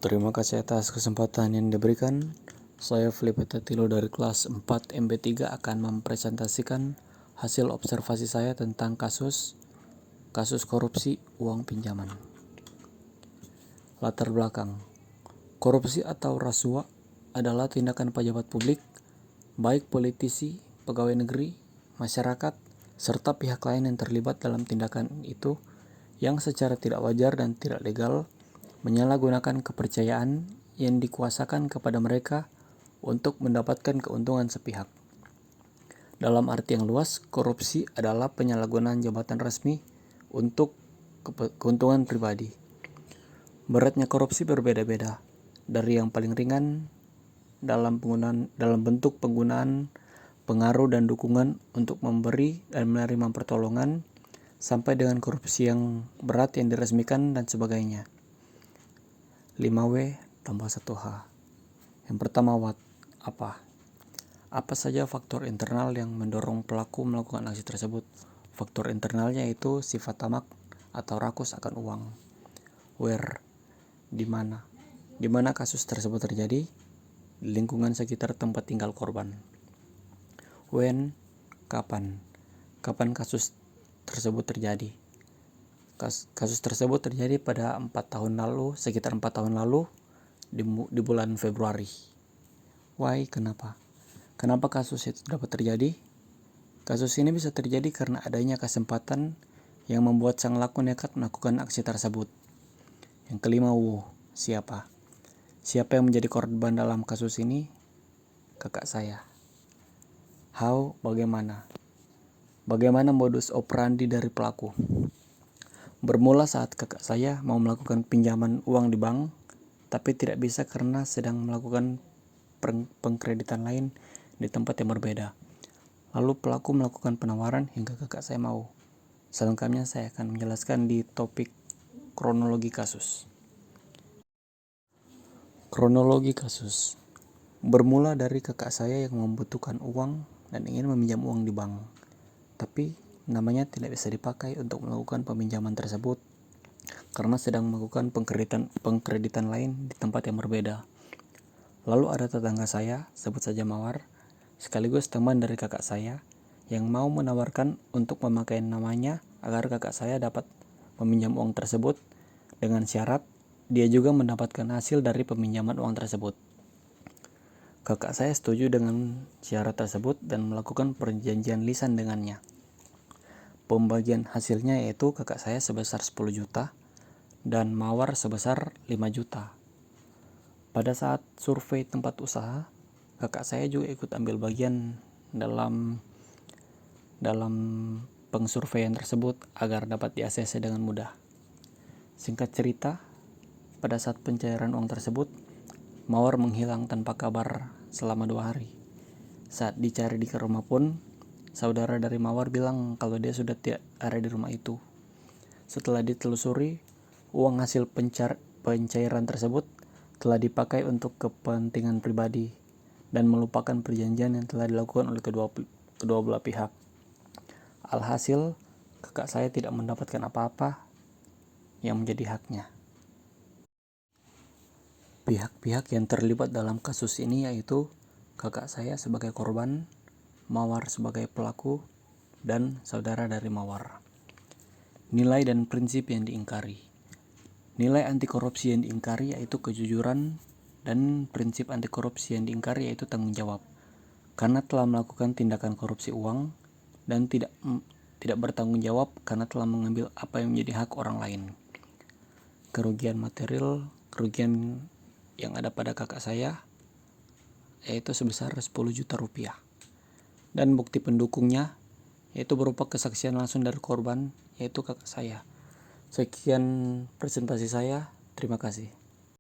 Terima kasih atas kesempatan yang diberikan. Saya Felipe Tatilo dari kelas 4 MB3 akan mempresentasikan hasil observasi saya tentang kasus korupsi uang pinjaman. Latar belakang. Korupsi atau rasuah adalah tindakan pejabat publik, baik politisi, pegawai negeri, masyarakat, serta pihak lain yang terlibat dalam tindakan itu yang secara tidak wajar dan tidak legal menyalahgunakan kepercayaan yang dikuasakan kepada mereka untuk mendapatkan keuntungan sepihak. Dalam arti yang luas, korupsi adalah penyalahgunaan jabatan resmi untuk keuntungan pribadi. Beratnya korupsi berbeda-beda, dari yang paling ringan dalam bentuk penggunaan pengaruh dan dukungan untuk memberi dan menerima pertolongan, sampai dengan korupsi yang berat yang diresmikan dan sebagainya. 5W tambah 1H. Yang pertama, apa? Apa saja faktor internal yang mendorong pelaku melakukan aksi tersebut? Faktor internalnya itu sifat tamak atau rakus akan uang. Where? Di mana? Di mana kasus tersebut terjadi? Di lingkungan sekitar tempat tinggal korban. When? Kapan? Kapan kasus tersebut terjadi? Kasus tersebut terjadi pada sekitar 4 tahun lalu di bulan Februari. Why? Kenapa? Kenapa kasus itu dapat terjadi? Kasus ini bisa terjadi karena adanya kesempatan yang membuat sang pelaku nekat melakukan aksi tersebut. Yang kelima, siapa? Siapa yang menjadi korban dalam kasus ini? Kakak saya. How? Bagaimana? Bagaimana modus operandi dari pelaku? Bermula saat kakak saya mau melakukan pinjaman uang di bank, tapi tidak bisa karena sedang melakukan pengkreditan lain di tempat yang berbeda. Lalu pelaku melakukan penawaran hingga kakak saya mau. Selengkapnya saya akan menjelaskan di topik kronologi kasus. Kronologi kasus bermula dari kakak saya yang membutuhkan uang dan ingin meminjam uang di bank, tapi namanya tidak bisa dipakai untuk melakukan peminjaman tersebut karena sedang melakukan pengkreditan lain di tempat yang berbeda. Lalu ada tetangga saya, sebut saja Mawar, sekaligus teman dari kakak saya, yang mau menawarkan untuk memakai namanya agar kakak saya dapat meminjam uang tersebut dengan syarat dia juga mendapatkan hasil dari peminjaman uang tersebut. Kakak saya setuju dengan syarat tersebut dan melakukan perjanjian lisan dengannya. Pembagian hasilnya yaitu kakak saya sebesar 10 juta dan Mawar sebesar 5 juta. Pada saat survei tempat usaha, kakak saya juga ikut ambil bagian dalam pengsurveian tersebut agar dapat di-ACC dengan mudah. Singkat cerita, pada saat pencairan uang tersebut, Mawar menghilang tanpa kabar selama 2 hari. Saat dicari di rumah pun, saudara dari Mawar bilang kalau dia sudah tidak ada di rumah itu. Setelah ditelusuri, uang hasil pencairan tersebut telah dipakai untuk kepentingan pribadi dan melupakan perjanjian yang telah dilakukan oleh kedua belah pihak. Alhasil, kakak saya tidak mendapatkan apa-apa yang menjadi haknya. Pihak-pihak yang terlibat dalam kasus ini yaitu kakak saya sebagai korban, Mawar sebagai pelaku, dan saudara dari Mawar. Nilai dan prinsip yang diingkari. Nilai anti korupsi yang diingkari yaitu kejujuran, dan prinsip anti korupsi yang diingkari yaitu tanggung jawab, karena telah melakukan tindakan korupsi uang dan tidak bertanggung jawab karena telah mengambil apa yang menjadi hak orang lain. Kerugian material, kerugian yang ada pada kakak saya yaitu sebesar 10 juta rupiah. Dan bukti pendukungnya yaitu berupa kesaksian langsung dari korban yaitu kakak saya. Sekian presentasi saya. Terima kasih.